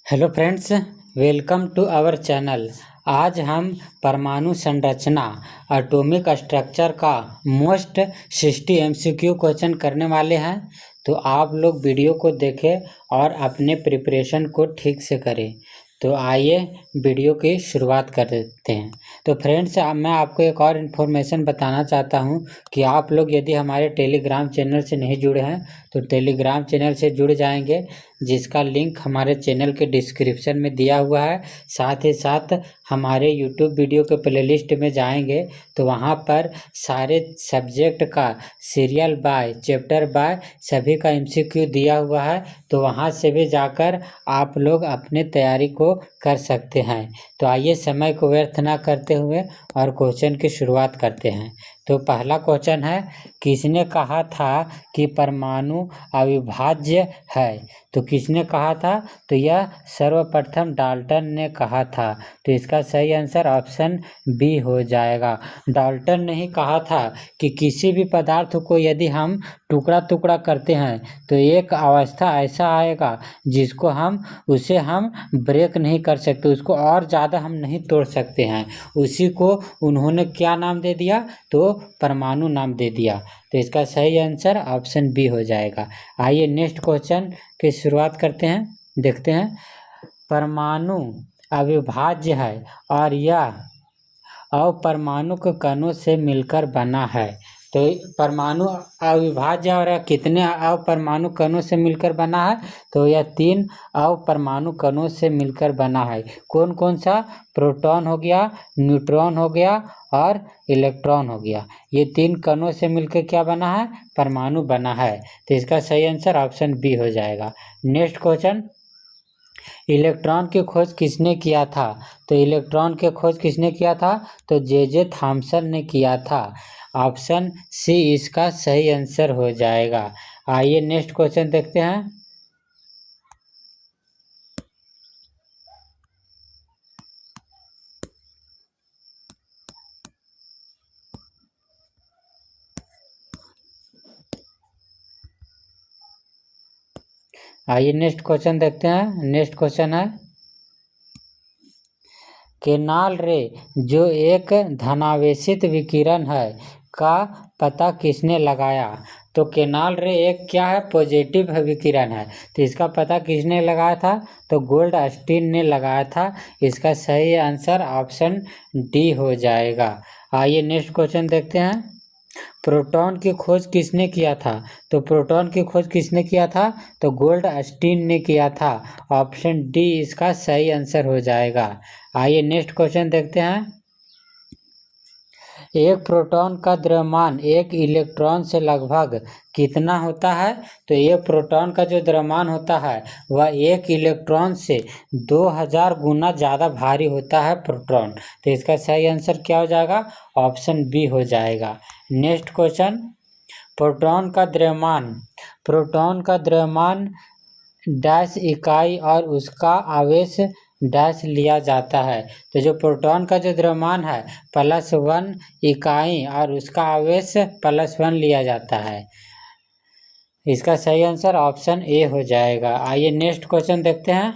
Hello friends, welcome to our channel. आज हम परमाणु संरचना एटॉमिक स्ट्रक्चर का मोस्ट 60 MCQ क्वेश्चन करने वाले हैं। तो आप लोग वीडियो को देखें और अपने प्रिपरेशन को ठीक से करें। तो आइए वीडियो की शुरुआत कर देते हैं। तो फ्रेंड्स, मैं आपको एक और इन्फॉर्मेशन बताना चाहता हूं कि आप लोग यदि हमारे टेलीग्राम चैनल से नहीं जुड़े हैं तो टेलीग्राम चैनल से जुड़ जाएंगे, जिसका लिंक हमारे चैनल के डिस्क्रिप्शन में दिया हुआ है। साथ ही साथ हमारे यूट्यूब वीडियो के प्लेलिस्ट में जाएंगे तो वहाँ पर सारे सब्जेक्ट का सीरियल बाय चैप्टर बाय सभी का MCQ दिया हुआ है। तो वहाँ से भी जाकर आप लोग अपने तैयारी को कर सकते हैं। तो आइए समय को व्यर्थ ना करते हुए और क्वेश्चन की शुरुआत करते हैं। तो पहला क्वेश्चन है, किसने कहा था कि परमाणु अविभाज्य है? तो किसने कहा था? तो यह सर्वप्रथम डाल्टन ने कहा था। तो इसका सही आंसर ऑप्शन बी हो जाएगा। डाल्टन ने ही कहा था कि किसी भी पदार्थ को यदि हम टुकड़ा टुकड़ा करते हैं तो एक अवस्था ऐसा आएगा जिसको उसे हम ब्रेक नहीं कर सकते, उसको और ज़्यादा हम नहीं तोड़ सकते हैं। उसी को उन्होंने क्या नाम दे दिया? तो परमाणु नाम दे दिया। तो इसका सही आंसर ऑप्शन बी हो जाएगा। आइए नेक्स्ट क्वेश्चन की शुरुआत करते हैं, देखते हैं। परमाणु अविभाज्य है और यह अपरमाणु के कणों से मिलकर बना है। तो परमाणु अविभाज्य और यह कितने अपरमाणु कणों से मिलकर बना है? तो यह 3 अपरमाणु कणों से मिलकर बना है। कौन कौन सा? प्रोटॉन हो गया, न्यूट्रॉन हो गया और इलेक्ट्रॉन हो गया। ये 3 कणों से मिलकर क्या बना है? परमाणु बना है। तो इसका सही आंसर ऑप्शन बी हो जाएगा। नेक्स्ट क्वेश्चन, इलेक्ट्रॉन की खोज किसने किया था? तो इलेक्ट्रॉन की खोज किसने किया था? तो जे थॉमसन ने किया था। ऑप्शन सी इसका सही आंसर हो जाएगा। आइए नेक्स्ट क्वेश्चन देखते हैं। आइए नेक्स्ट क्वेश्चन देखते हैं। नेक्स्ट क्वेश्चन है, केनाल रे जो एक धनावेशित विकिरण है का पता किसने लगाया? तो केनाल रे एक क्या है? पॉजिटिव विकिरण है। तो इसका पता किसने लगाया था? तो गोल्डस्टीन ने लगाया था। इसका सही आंसर ऑप्शन डी हो जाएगा। आइए नेक्स्ट क्वेश्चन देखते हैं। प्रोटॉन की खोज किसने किया था? तो प्रोटॉन की खोज किसने किया था? तो गोल्डस्टीन ने किया था। ऑप्शन डी इसका सही आंसर हो जाएगा। आइए नेक्स्ट क्वेश्चन देखते हैं। एक प्रोटॉन का द्रव्यमान एक इलेक्ट्रॉन से लगभग कितना होता है? तो एक प्रोटॉन का जो द्रव्यमान होता है वह एक इलेक्ट्रॉन से 2000 गुना ज़्यादा भारी होता है प्रोटॉन। तो इसका सही आंसर क्या हो जाएगा? ऑप्शन बी हो जाएगा। नेक्स्ट क्वेश्चन, प्रोटॉन का द्रव्यमान डैश इकाई और उसका आवेश डैश लिया जाता है। तो जो प्रोटॉन का जो द्रव्यमान है +1 इकाई और उसका आवेश +1 लिया जाता है। इसका सही आंसर ऑप्शन ए हो जाएगा। आइए नेक्स्ट क्वेश्चन देखते हैं।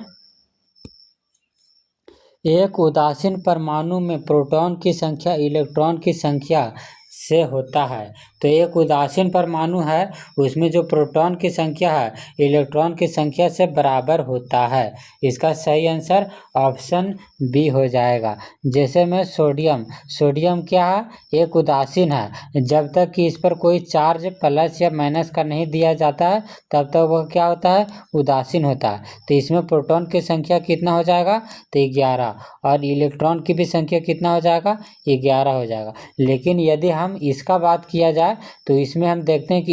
एक उदासीन परमाणु में प्रोटॉन की संख्या इलेक्ट्रॉन की संख्या से होता है। तो एक उदासीन परमाणु है, उसमें जो प्रोटॉन की संख्या है इलेक्ट्रॉन की संख्या से बराबर होता है। इसका सही आंसर ऑप्शन बी हो जाएगा। जैसे में सोडियम क्या है? एक उदासीन है। जब तक कि इस पर कोई चार्ज प्लस या माइनस का नहीं दिया जाता है तब तक वह क्या होता है? उदासीन होता है। तो इसमें प्रोटॉन की संख्या कितना हो जाएगा? तो 11। और इलेक्ट्रॉन की भी संख्या कितना हो जाएगा? 11 हो जाएगा। लेकिन यदि हम इसका बात किया जाए तो इसमें हम देखते हैं कि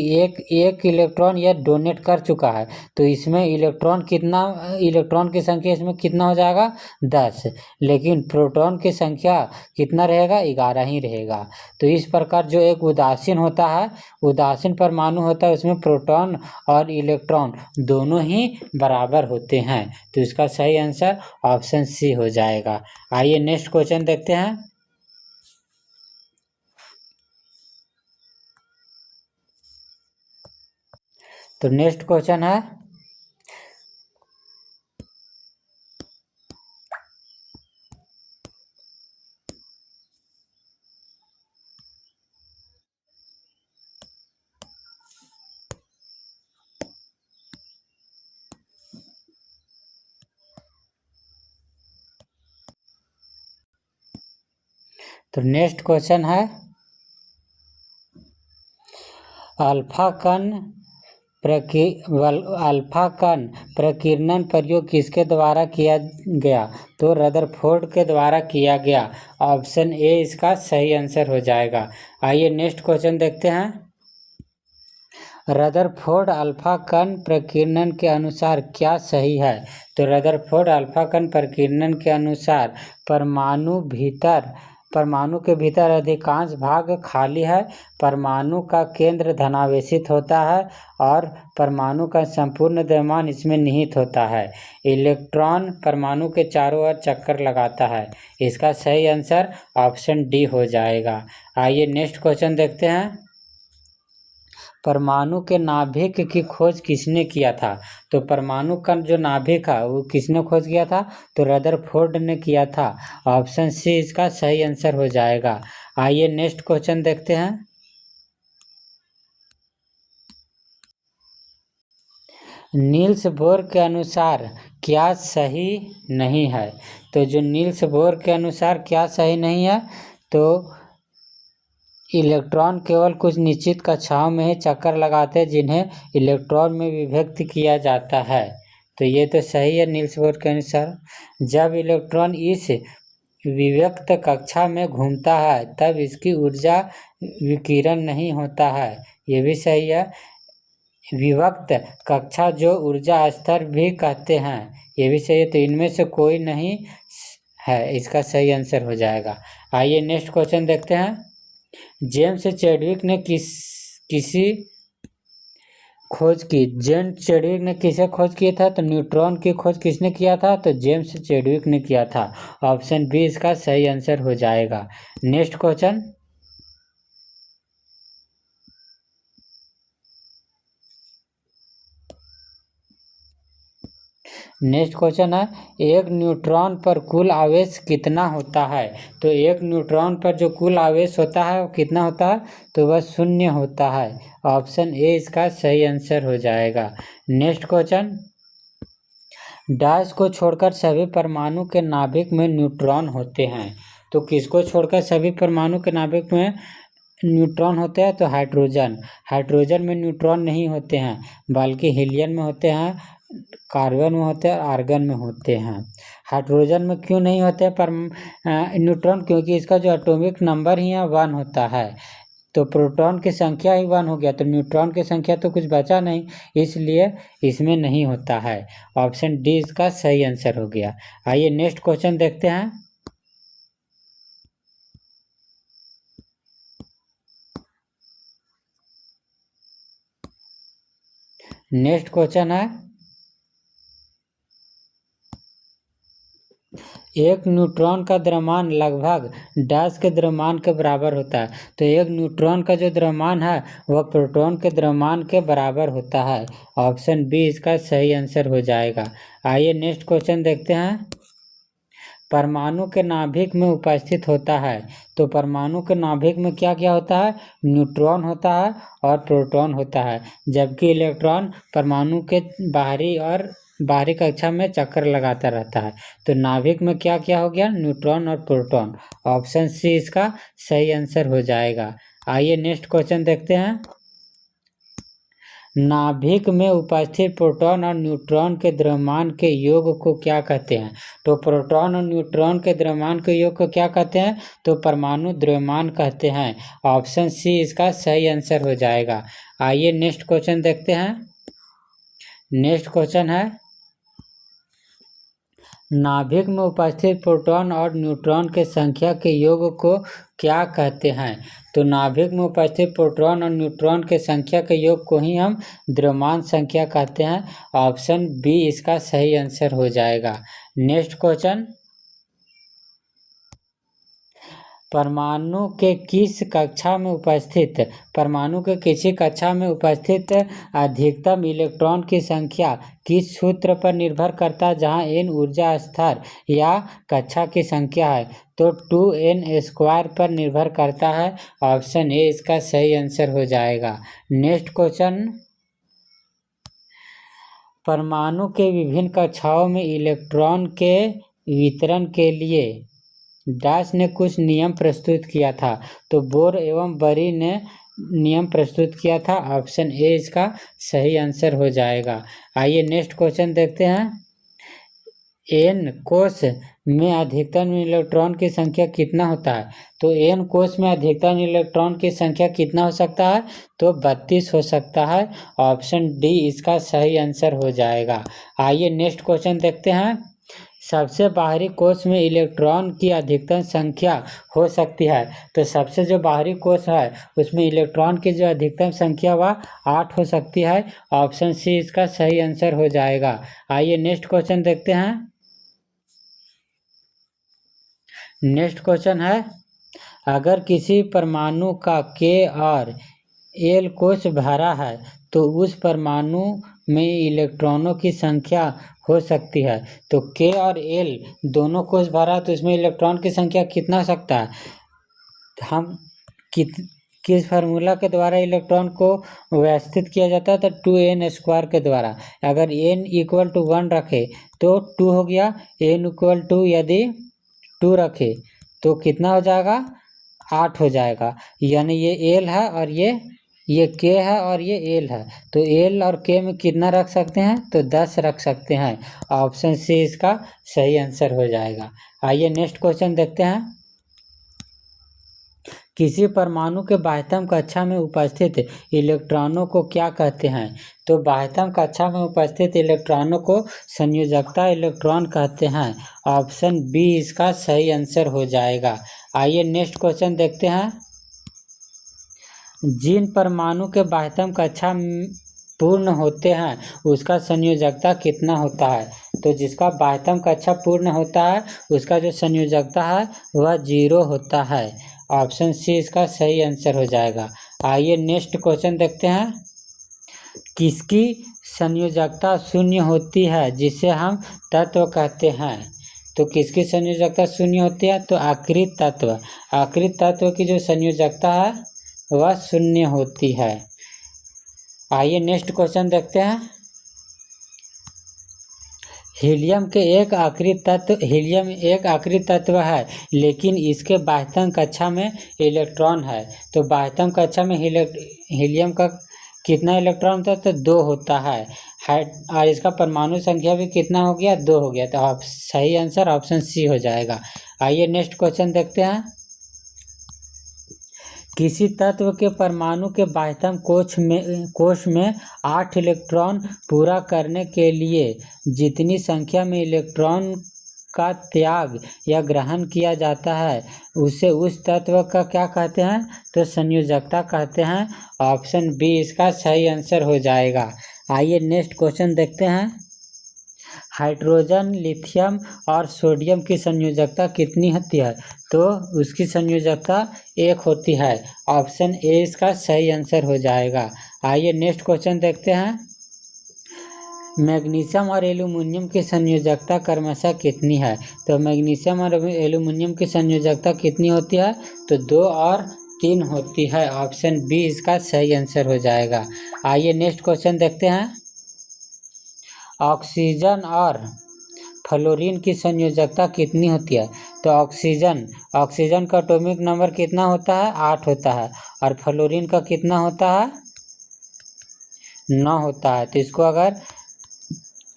एक इलेक्ट्रॉन यह डोनेट कर चुका है। तो इसमें इलेक्ट्रॉन की संख्या इसमें कितना हो जाएगा? 10। लेकिन प्रोटॉन की संख्या कितना रहेगा? 11 ही रहेगा। तो इस प्रकार जो एक उदासीन परमाणु होता है उसमें प्रोटॉन और इलेक्ट्रॉन दोनों ही बराबर होते हैं। तो इसका सही आंसर ऑप्शन सी हो जाएगा। आइए नेक्स्ट क्वेश्चन देखते हैं। तो नेक्स्ट क्वेश्चन है, तो नेक्स्ट क्वेश्चन है अल्फा कण प्रकीर्णन प्रयोग किसके द्वारा किया गया? तो रदरफोर्ड के द्वारा किया गया। ऑप्शन ए इसका सही आंसर हो जाएगा। आइए नेक्स्ट क्वेश्चन देखते हैं। रदरफोर्ड अल्फा कण प्रकीर्णन के अनुसार क्या सही है? तो रदरफोर्ड अल्फा कण प्रकीर्णन के अनुसार परमाणु के भीतर अधिकांश भाग खाली है, परमाणु का केंद्र धनावेशित होता है और परमाणु का संपूर्ण द्रव्यमान इसमें निहित होता है। इलेक्ट्रॉन परमाणु के चारों ओर चक्कर लगाता है। इसका सही आंसर ऑप्शन डी हो जाएगा। आइए नेक्स्ट क्वेश्चन देखते हैं। परमाणु के नाभिक की खोज किसने किया था? तो परमाणु का जो नाभिक है वो किसने खोज किया था? तो रदरफोर्ड ने किया था। ऑप्शन सी इसका सही आंसर हो जाएगा। आइए नेक्स्ट क्वेश्चन देखते हैं। नील्स बोर के अनुसार क्या सही नहीं है? तो जो नील्स बोर के अनुसार क्या सही नहीं है? तो इलेक्ट्रॉन केवल कुछ निश्चित कक्षाओं में ही चक्कर लगाते हैं जिन्हें इलेक्ट्रॉन में विभक्त किया जाता है। तो ये तो सही है नील्स बोर के अनुसार। जब इलेक्ट्रॉन इस विभक्त कक्षा में घूमता है तब इसकी ऊर्जा विकिरण नहीं होता है। ये भी सही है। विभक्त कक्षा जो ऊर्जा स्तर भी कहते हैं, ये भी सही है। तो इनमें से कोई नहीं है, इसका सही आंसर हो जाएगा। आइए नेक्स्ट क्वेश्चन देखते हैं। जेम्स चैडविक ने किसी खोज की? जेम्स चैडविक ने किसे खोज किया था? तो न्यूट्रॉन की खोज किसने किया था? तो जेम्स चैडविक ने किया था। ऑप्शन बी इसका सही आंसर हो जाएगा। Next question. नेक्स्ट क्वेश्चन है एक न्यूट्रॉन पर कुल आवेश कितना होता है? तो एक न्यूट्रॉन पर जो कुल आवेश होता है वो कितना होता है? तो वह 0 होता है। ऑप्शन ए इसका सही आंसर हो जाएगा। Next question. डैश को छोड़कर सभी परमाणु के नाभिक में न्यूट्रॉन होते हैं। तो किसको छोड़कर सभी परमाणु के नाभिक में न्यूट्रॉन होते हैं? तो हाइड्रोजन में न्यूट्रॉन नहीं होते हैं, बल्कि हीलियम में होते हैं, कार्बन में होते हैं और आर्गन में होते हैं। हाइड्रोजन में क्यों नहीं होते पर न्यूट्रॉन? क्योंकि इसका जो एटॉमिक नंबर ही है 1 होता है। तो प्रोटॉन की संख्या ही 1 हो गया, तो न्यूट्रॉन की संख्या तो कुछ बचा नहीं, इसलिए इसमें नहीं होता है। ऑप्शन डी इसका सही आंसर हो गया। आइए नेक्स्ट क्वेश्चन देखते हैं। नेक्स्ट क्वेश्चन है एक न्यूट्रॉन का द्रव्यमान लगभग डैश के द्रव्यमान के बराबर होता है। तो एक न्यूट्रॉन का जो द्रव्यमान है वह प्रोटॉन के द्रव्यमान के बराबर होता है। ऑप्शन बी इसका सही आंसर हो जाएगा। आइए नेक्स्ट क्वेश्चन देखते हैं। परमाणु के नाभिक में उपस्थित होता है। तो परमाणु के नाभिक में क्या क्या होता है? न्यूट्रॉन होता है और प्रोटॉन होता है, जबकि इलेक्ट्रॉन परमाणु के बाहरी कक्षा में चक्कर लगाता रहता है। तो नाभिक में क्या क्या हो गया? न्यूट्रॉन और प्रोटॉन। ऑप्शन सी इसका सही आंसर हो जाएगा। आइए नेक्स्ट क्वेश्चन देखते हैं। नाभिक में उपस्थित प्रोटॉन और न्यूट्रॉन के द्रव्यमान के योग को क्या कहते हैं? तो प्रोटॉन और न्यूट्रॉन के द्रव्यमान के योग को क्या कहते हैं? तो परमाणु द्रव्यमान कहते हैं। ऑप्शन सी इसका सही आंसर हो जाएगा। आइए नेक्स्ट क्वेश्चन देखते हैं। नेक्स्ट क्वेश्चन है नाभिक में उपस्थित प्रोटॉन और न्यूट्रॉन के संख्या के योग को क्या कहते हैं? तो नाभिक में उपस्थित प्रोटॉन और न्यूट्रॉन के संख्या के योग को ही हम द्रव्यमान संख्या कहते हैं। ऑप्शन बी इसका सही आंसर हो जाएगा। Next question. परमाणु के किसी कक्षा में उपस्थित अधिकतम इलेक्ट्रॉन की संख्या किस सूत्र पर निर्भर करता है जहां n ऊर्जा स्तर या कक्षा की संख्या है? तो 2n² पर निर्भर करता है। ऑप्शन ए इसका सही आंसर हो जाएगा। Next question. परमाणु के विभिन्न कक्षाओं में इलेक्ट्रॉन के वितरण के लिए डैश ने कुछ नियम प्रस्तुत किया था। तो बोर एवं बरी ने नियम प्रस्तुत किया था। ऑप्शन ए इसका सही आंसर हो जाएगा। आइए नेक्स्ट क्वेश्चन देखते हैं। एन कोश में अधिकतम इलेक्ट्रॉन की संख्या कितना होता है? तो एन कोश में अधिकतम इलेक्ट्रॉन की संख्या कितना हो सकता है? तो 32 हो सकता है। ऑप्शन डी इसका सही आंसर हो जाएगा। आइए नेक्स्ट क्वेश्चन देखते हैं। सबसे बाहरी कोश में इलेक्ट्रॉन की अधिकतम संख्या हो सकती है। तो सबसे जो बाहरी कोश है उसमें इलेक्ट्रॉन की जो अधिकतम संख्या वह 8 हो सकती है। ऑप्शन सी इसका सही आंसर हो जाएगा। आइए नेक्स्ट क्वेश्चन देखते हैं। नेक्स्ट क्वेश्चन है, अगर किसी परमाणु का के और एल कोश भरा है तो उस परमाणु में इलेक्ट्रॉनों की संख्या हो सकती है। तो के और एल दोनों कोश भरा तो इसमें इलेक्ट्रॉन की संख्या कितना हो सकता है? हम किस फार्मूला के द्वारा इलेक्ट्रॉन को व्यवस्थित किया जाता है? तो 2n² के द्वारा। अगर n = 1 रखे तो 2 हो गया, n = यदि 2 रखे तो कितना हो जाएगा? 8 हो जाएगा। यानी ये एल है और ये के है और ये एल है। तो एल और के में कितना रख सकते हैं? तो 10 रख सकते हैं। ऑप्शन सी इसका सही आंसर हो जाएगा। आइए नेक्स्ट क्वेश्चन देखते हैं। किसी परमाणु के बाह्यतम कक्षा में उपस्थित इलेक्ट्रॉनों को क्या कहते हैं? तो बाह्यतम कक्षा में उपस्थित इलेक्ट्रॉनों को संयोजकता इलेक्ट्रॉन कहते हैं। ऑप्शन बी इसका सही आंसर हो जाएगा। आइए नेक्स्ट क्वेश्चन देखते हैं। जिन परमाणु के बाह्यतम कक्षा पूर्ण होते हैं उसका संयोजकता कितना होता है? तो जिसका बाह्यतम कक्षा पूर्ण होता है उसका जो संयोजकता है वह 0 होता है। ऑप्शन सी इसका सही आंसर हो जाएगा। आइए नेक्स्ट क्वेश्चन देखते हैं। किसकी संयोजकता 0 होती है जिसे हम तत्व कहते हैं? तो किसकी संयोजकता 0 होती है? तो आकृत तत्व। आकृत तत्व की जो संयोजकता है वह 0 होती है। आइए नेक्स्ट क्वेश्चन देखते हैं। हीलियम एक आकृत तत्व है लेकिन इसके बाह्यतम कक्षा में इलेक्ट्रॉन है। तो बाह्यतम कक्षा में हीलियम का कितना इलेक्ट्रॉन होता है? तो 2 होता है। और इसका परमाणु संख्या भी कितना हो गया? 2 हो गया। तो सही आंसर ऑप्शन सी हो जाएगा। आइए नेक्स्ट क्वेश्चन देखते हैं। किसी तत्व के परमाणु के बाह्यतम कोश में 8 इलेक्ट्रॉन पूरा करने के लिए जितनी संख्या में इलेक्ट्रॉन का त्याग या ग्रहण किया जाता है उसे उस तत्व का क्या कहते हैं? तो संयोजकता कहते हैं। ऑप्शन बी इसका सही आंसर हो जाएगा। आइए नेक्स्ट क्वेश्चन देखते हैं। हाइड्रोजन, लिथियम और सोडियम की संयोजकता कितनी होती है? तो उसकी संयोजकता 1 होती है। ऑप्शन ए इसका सही आंसर हो जाएगा। आइए नेक्स्ट क्वेश्चन देखते हैं। मैग्नीशियम और एल्यूमिनियम की संयोजकता क्रमशः कितनी है? तो मैग्नीशियम और एल्यूमिनियम की संयोजकता कितनी होती है? तो 2 और 3 होती है। ऑप्शन बी इसका सही आंसर हो जाएगा। आइए नेक्स्ट क्वेश्चन देखते हैं। ऑक्सीजन और फ्लोरीन की संयोजकता कितनी होती है? तो ऑक्सीजन का एटॉमिक नंबर कितना होता है? 8 होता है। और फ्लोरीन का कितना होता है? 9 होता है। तो इसको अगर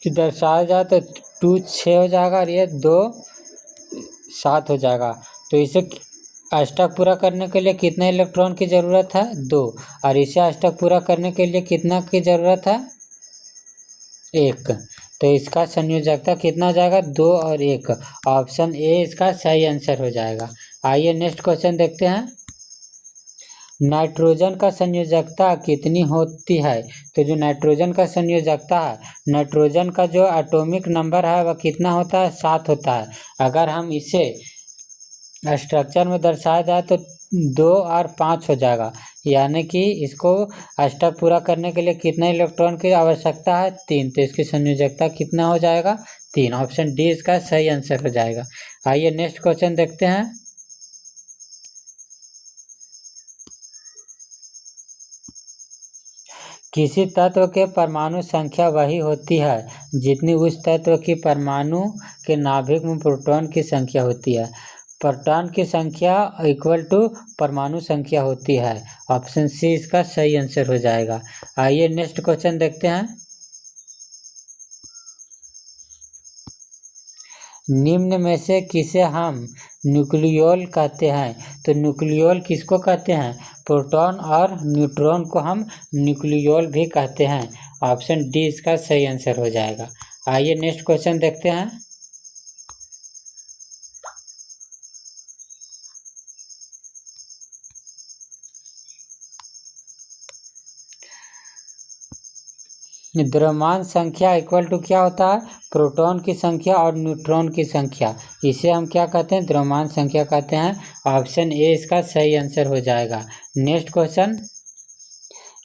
दर्शाया जाए तो 2 6 हो जाएगा और ये 2 7 हो जाएगा। तो इसे अष्टक पूरा करने के लिए कितने इलेक्ट्रॉन की ज़रूरत है? 2। और इसे अष्टक पूरा करने के लिए कितना की ज़रूरत है? 1। तो इसका संयोजकता कितना हो जाएगा? 2 और 1। ऑप्शन ए इसका सही आंसर हो जाएगा। आइए नेक्स्ट क्वेश्चन देखते हैं। नाइट्रोजन का संयोजकता कितनी होती है? तो जो नाइट्रोजन का संयोजकता है, नाइट्रोजन का जो एटॉमिक नंबर है वह कितना होता है? 7 होता है। अगर हम इसे स्ट्रक्चर में दर्शाया जाए तो 2 और 5 हो जाएगा। यानी कि इसको अष्टक पूरा करने के लिए कितना इलेक्ट्रॉन की आवश्यकता है? 3। तो इसकी संयोजकता कितना हो जाएगा? 3। ऑप्शन डी इसका सही आंसर हो जाएगा। आइए नेक्स्ट क्वेश्चन देखते हैं। किसी तत्व के परमाणु संख्या वही होती है जितनी उस तत्व की परमाणु के नाभिक में प्रोटॉन की संख्या होती है। प्रोटॉन की संख्या इक्वल टू परमाणु संख्या होती है। ऑप्शन सी इसका सही आंसर हो जाएगा। आइए नेक्स्ट क्वेश्चन देखते हैं। निम्न में से किसे हम न्यूक्लियोल कहते हैं? तो न्यूक्लियोल किसको कहते हैं? प्रोटॉन और न्यूट्रॉन को हम न्यूक्लियोल भी कहते हैं। ऑप्शन डी इसका सही आंसर हो जाएगा। आइए नेक्स्ट क्वेश्चन देखते हैं। द्रव्यमान संख्या इक्वल टू क्या होता है? प्रोटॉन की संख्या और न्यूट्रॉन की संख्या। इसे हम क्या कहते हैं? द्रव्यमान संख्या कहते हैं। ऑप्शन ए इसका सही आंसर हो जाएगा। Next question.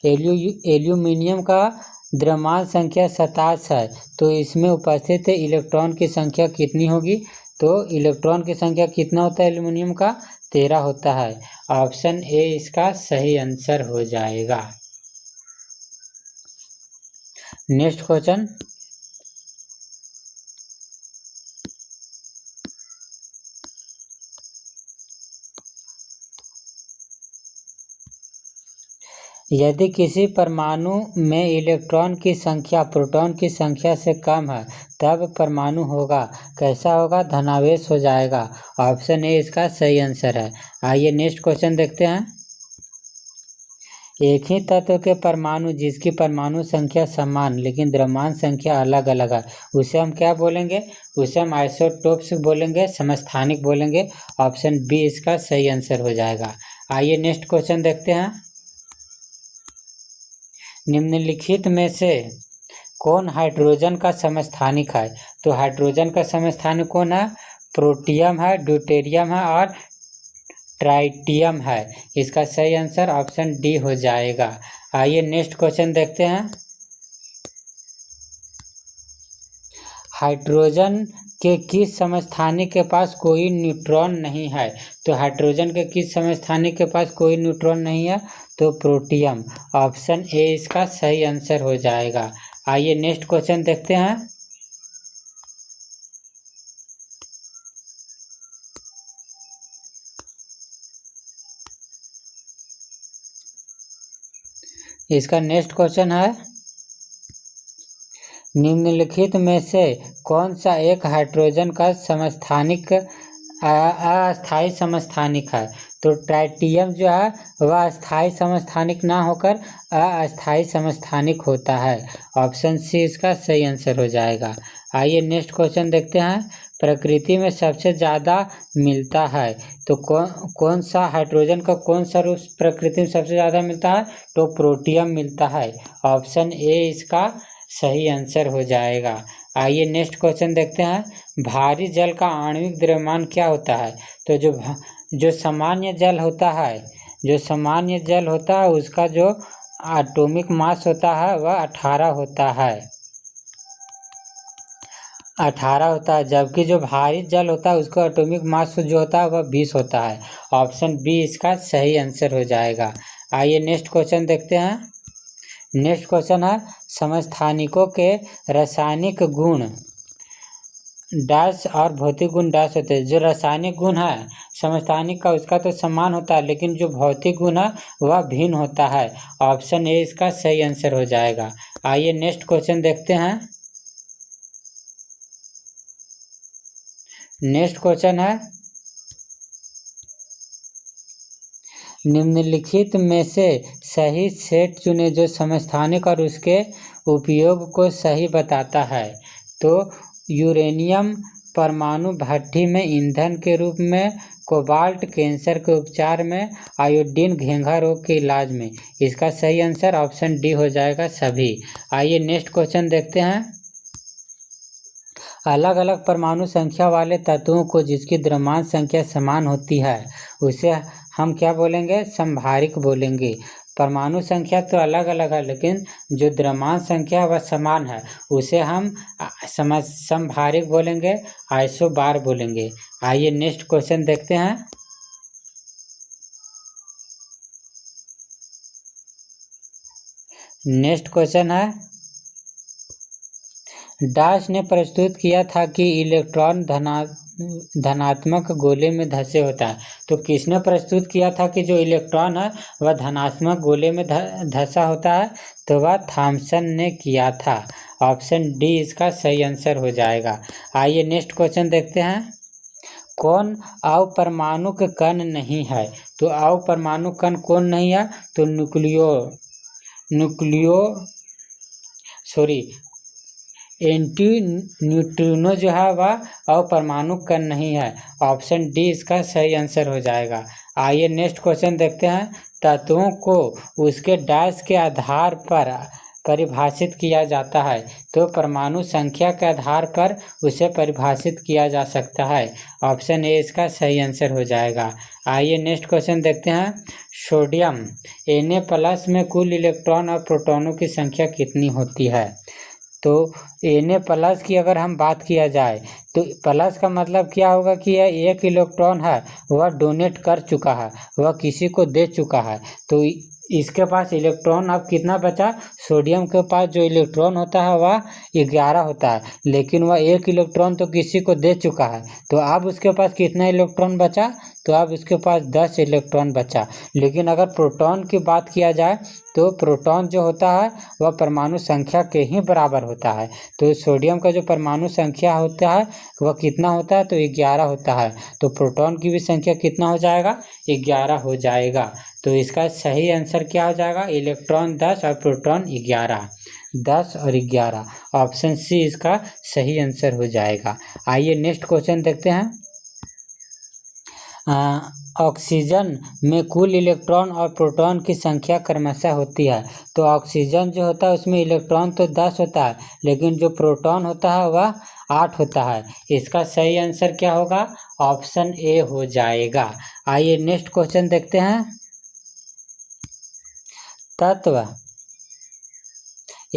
एल्यूमिनियम का द्रव्यमान संख्या 27 है, तो इसमें उपस्थित इलेक्ट्रॉन की संख्या कितनी होगी? तो इलेक्ट्रॉन की संख्या कितना होता है एल्यूमिनियम का? 13 होता है। ऑप्शन ए इसका सही आंसर हो जाएगा। Next question. यदि किसी परमाणु में इलेक्ट्रॉन की संख्या प्रोटॉन की संख्या से कम है तब परमाणु होगा कैसा होगा? धनावेश हो जाएगा। ऑप्शन ए इसका सही आंसर है। आइए नेक्स्ट क्वेश्चन देखते हैं। एक ही तत्व के परमाणु जिसकी परमाणु संख्या समान लेकिन द्रव्यमान संख्या अलग अलग है, उसे हम क्या बोलेंगे? उसे हम आइसोटोप्स बोलेंगे, समस्थानिक बोलेंगे। ऑप्शन बी इसका सही आंसर हो जाएगा। आइए नेक्स्ट क्वेश्चन देखते हैं। निम्नलिखित में से कौन हाइड्रोजन का समस्थानिक है? तो हाइड्रोजन का समस्थानिक कौन है? प्रोटियम है, ड्यूटेरियम है और ट्राइटियम है। इसका सही आंसर ऑप्शन डी हो जाएगा। आइए नेक्स्ट क्वेश्चन देखते हैं। हाइड्रोजन के किस समस्थानिक के पास कोई न्यूट्रॉन नहीं है? तो हाइड्रोजन के किस समस्थानिक के पास कोई न्यूट्रॉन नहीं है? तो प्रोटियम। ऑप्शन ए इसका सही आंसर हो जाएगा। आइए नेक्स्ट क्वेश्चन देखते हैं। इसका नेक्स्ट क्वेश्चन है। निम्नलिखित में से कौन सा एक हाइड्रोजन का समस्थानिक अस्थायी समस्थानिक है? तो ट्राइटियम जो है वह अस्थायी समस्थानिक ना होकर अस्थायी समस्थानिक होता है। ऑप्शन सी इसका सही आंसर हो जाएगा। आइए नेक्स्ट क्वेश्चन देखते हैं। प्रकृति में सबसे ज़्यादा मिलता है, तो कौन सा हाइड्रोजन का कौन सा रूप प्रकृति में सबसे ज़्यादा मिलता है? तो प्रोटियम मिलता है। ऑप्शन ए इसका सही आंसर हो जाएगा। आइए नेक्स्ट क्वेश्चन देखते हैं। भारी जल का आणविक द्रव्यमान क्या होता है? तो जो सामान्य जल होता है उसका जो एटॉमिक मास होता है वह 18 होता है। 18 होता है, जबकि जो भारी जल होता है उसका एटॉमिक मास जो होता है वह 20 होता है। ऑप्शन बी इसका सही आंसर हो जाएगा। आइए नेक्स्ट क्वेश्चन देखते हैं। नेक्स्ट क्वेश्चन है। समस्थानिकों के रासायनिक गुण डैश और भौतिक गुण डैश होते हैं। जो रासायनिक गुण है समस्थानिक का उसका तो समान होता है, लेकिन जो भौतिक गुण है वह भिन्न होता है। ऑप्शन ए इसका सही आंसर हो जाएगा। आइए नेक्स्ट क्वेश्चन देखते हैं। नेक्स्ट क्वेश्चन है। निम्नलिखित में से सही सेट चुने जो समस्थानिक और उसके उपयोग को सही बताता है। तो यूरेनियम परमाणु भट्ठी में ईंधन के रूप में, कोबाल्ट कैंसर के उपचार में, आयोडीन घेंघा रोग के इलाज में। इसका सही आंसर ऑप्शन डी हो जाएगा सभी। आइए नेक्स्ट क्वेश्चन देखते हैं। अलग अलग परमाणु संख्या वाले तत्वों को जिसकी द्रव्यमान संख्या समान होती है उसे हम क्या बोलेंगे? समभारिक बोलेंगे। परमाणु संख्या तो अलग अलग है लेकिन जो द्रव्यमान संख्या वह समान है उसे हम समभारिक बोलेंगे, आइसोबार बोलेंगे। आइए नेक्स्ट क्वेश्चन देखते हैं। नेक्स्ट क्वेश्चन है। डैश ने प्रस्तुत किया था कि इलेक्ट्रॉन धनात्मक गोले में धसे होता है। तो किसने प्रस्तुत किया था कि जो इलेक्ट्रॉन है वह धनात्मक गोले में धसा होता है? तो वह थॉमसन ने किया था। ऑप्शन डी इसका सही आंसर हो जाएगा। आइए नेक्स्ट क्वेश्चन देखते हैं। कौन अपरमाणु कण नहीं है? तो अपरमाणु कण कौन नहीं है? तो एंटी न्यूट्रिनो जो है वह अपरमाणु कण नहीं है। ऑप्शन डी इसका सही आंसर हो जाएगा। आइए नेक्स्ट क्वेश्चन देखते हैं। तत्वों को उसके डैश के आधार पर परिभाषित किया जाता है। तो परमाणु संख्या के आधार पर उसे परिभाषित किया जा सकता है। ऑप्शन ए इसका सही आंसर हो जाएगा। आइए नेक्स्ट क्वेश्चन देखते हैं। सोडियम Na+ में कुल इलेक्ट्रॉन और प्रोटॉनों की संख्या कितनी होती है? तो Na+ की अगर हम बात किया जाए तो प्लस का मतलब क्या होगा कि यह एक इलेक्ट्रॉन है वह डोनेट कर चुका है, वह किसी को दे चुका है। तो इसके पास इलेक्ट्रॉन अब कितना बचा? सोडियम के पास जो इलेक्ट्रॉन होता है वह 11 होता है, लेकिन वह एक इलेक्ट्रॉन तो किसी को दे चुका है। तो अब उसके पास कितना इलेक्ट्रॉन बचा? तो अब उसके पास 10 इलेक्ट्रॉन बचा। लेकिन अगर प्रोटॉन की बात किया जाए तो प्रोटॉन जो होता है वह परमाणु संख्या के ही बराबर होता है। तो सोडियम का जो परमाणु संख्या होता है वह कितना होता है? तो 11 होता है। तो प्रोटॉन की भी संख्या कितना हो जाएगा? 11 हो जाएगा। तो इसका सही आंसर क्या हो जाएगा? इलेक्ट्रॉन 10 और प्रोटॉन 11। 10 और 11 ऑप्शन सी इसका सही आंसर हो जाएगा। आइए नेक्स्ट क्वेश्चन देखते हैं। ऑक्सीजन में कुल इलेक्ट्रॉन और प्रोटॉन की संख्या क्रमशः होती है। तो ऑक्सीजन जो होता है उसमें इलेक्ट्रॉन तो 10 होता है, लेकिन जो प्रोटॉन होता है वह 8 होता है। इसका सही आंसर क्या होगा? ऑप्शन ए हो जाएगा। आइए नेक्स्ट क्वेश्चन देखते हैं। तत्व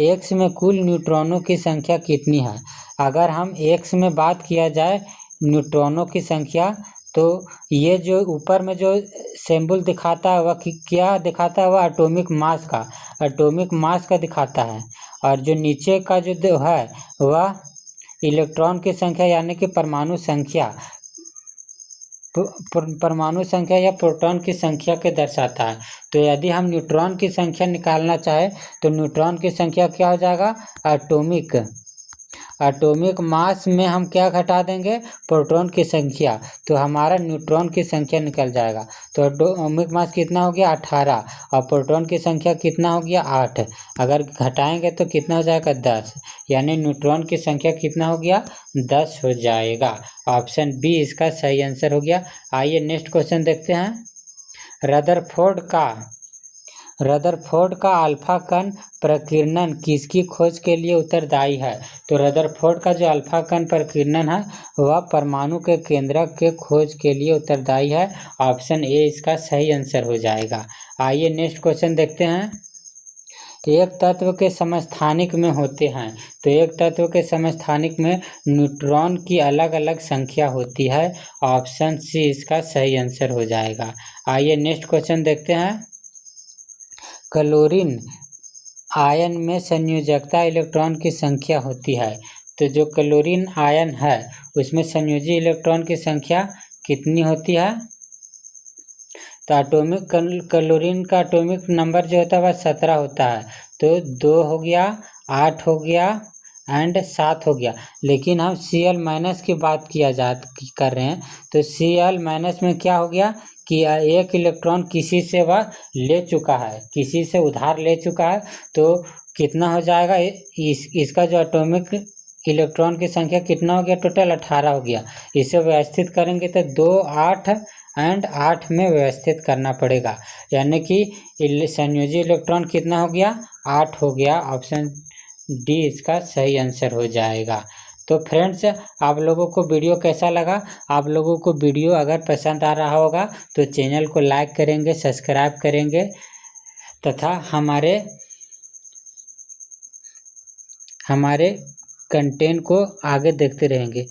X में कुल न्यूट्रॉनों की संख्या कितनी है? अगर हम X में बात किया जाए न्यूट्रॉनों की संख्या, तो ये जो ऊपर में जो सिंबल दिखाता है वह क्या दिखाता है? वह एटॉमिक मास का दिखाता है। और जो नीचे का जो है वह इलेक्ट्रॉन की संख्या यानी कि परमाणु संख्या या प्रोटॉन की संख्या के दर्शाता है। तो यदि हम न्यूट्रॉन की संख्या निकालना चाहें तो न्यूट्रॉन की संख्या क्या हो जाएगा? एटॉमिक मास में हम क्या घटा देंगे? प्रोटॉन की संख्या। तो हमारा न्यूट्रॉन की संख्या निकल जाएगा। तो एटॉमिक मास कितना हो गया? 18 और प्रोटॉन की संख्या कितना हो गया? 8। अगर घटाएंगे तो कितना हो जाएगा? 10। यानी न्यूट्रॉन की संख्या कितना हो गया? 10 हो जाएगा। ऑप्शन बी इसका सही आंसर हो गया। आइए नेक्स्ट क्वेश्चन देखते हैं। रदरफोर्ड का अल्फा कण प्रकीर्णन किसकी खोज के लिए उत्तरदायी है? तो रदरफोर्ड का जो अल्फा कण प्रकीर्णन है वह परमाणु के केंद्रक के खोज के लिए उत्तरदायी है। ऑप्शन ए इसका सही आंसर हो जाएगा। आइए नेक्स्ट क्वेश्चन देखते हैं। एक तत्व के समस्थानिक में होते हैं। तो एक तत्व के समस्थानिक में न्यूट्रॉन की अलग अलग संख्या होती है। ऑप्शन सी इसका सही आंसर हो जाएगा। आइए नेक्स्ट क्वेश्चन देखते हैं। क्लोरीन आयन में संयोजकता इलेक्ट्रॉन की संख्या होती है। तो जो क्लोरीन आयन है उसमें संयोजी इलेक्ट्रॉन की संख्या कितनी होती है? तो क्लोरीन का एटॉमिक नंबर जो होता है वह 17 होता है। तो 2 हो गया, 8 हो गया एंड 7 हो गया। लेकिन हम Cl- की बात कर रहे हैं। तो Cl- में क्या हो गया कि एक इलेक्ट्रॉन किसी से वह ले चुका है, किसी से उधार ले चुका है। तो कितना हो जाएगा? इसका जो एटॉमिक इलेक्ट्रॉन की संख्या कितना हो गया? टोटल 18 हो गया। इसे व्यवस्थित करेंगे तो 2, 8 एंड 8 में व्यवस्थित करना पड़ेगा। यानी कि संयोजी इलेक्ट्रॉन कितना हो गया? 8 हो गया। ऑप्शन डी इसका सही आंसर हो जाएगा। तो फ्रेंड्स, आप लोगों को वीडियो कैसा लगा? आप लोगों को वीडियो अगर पसंद आ रहा होगा तो चैनल को लाइक करेंगे, सब्सक्राइब करेंगे तथा हमारे कंटेंट को आगे देखते रहेंगे।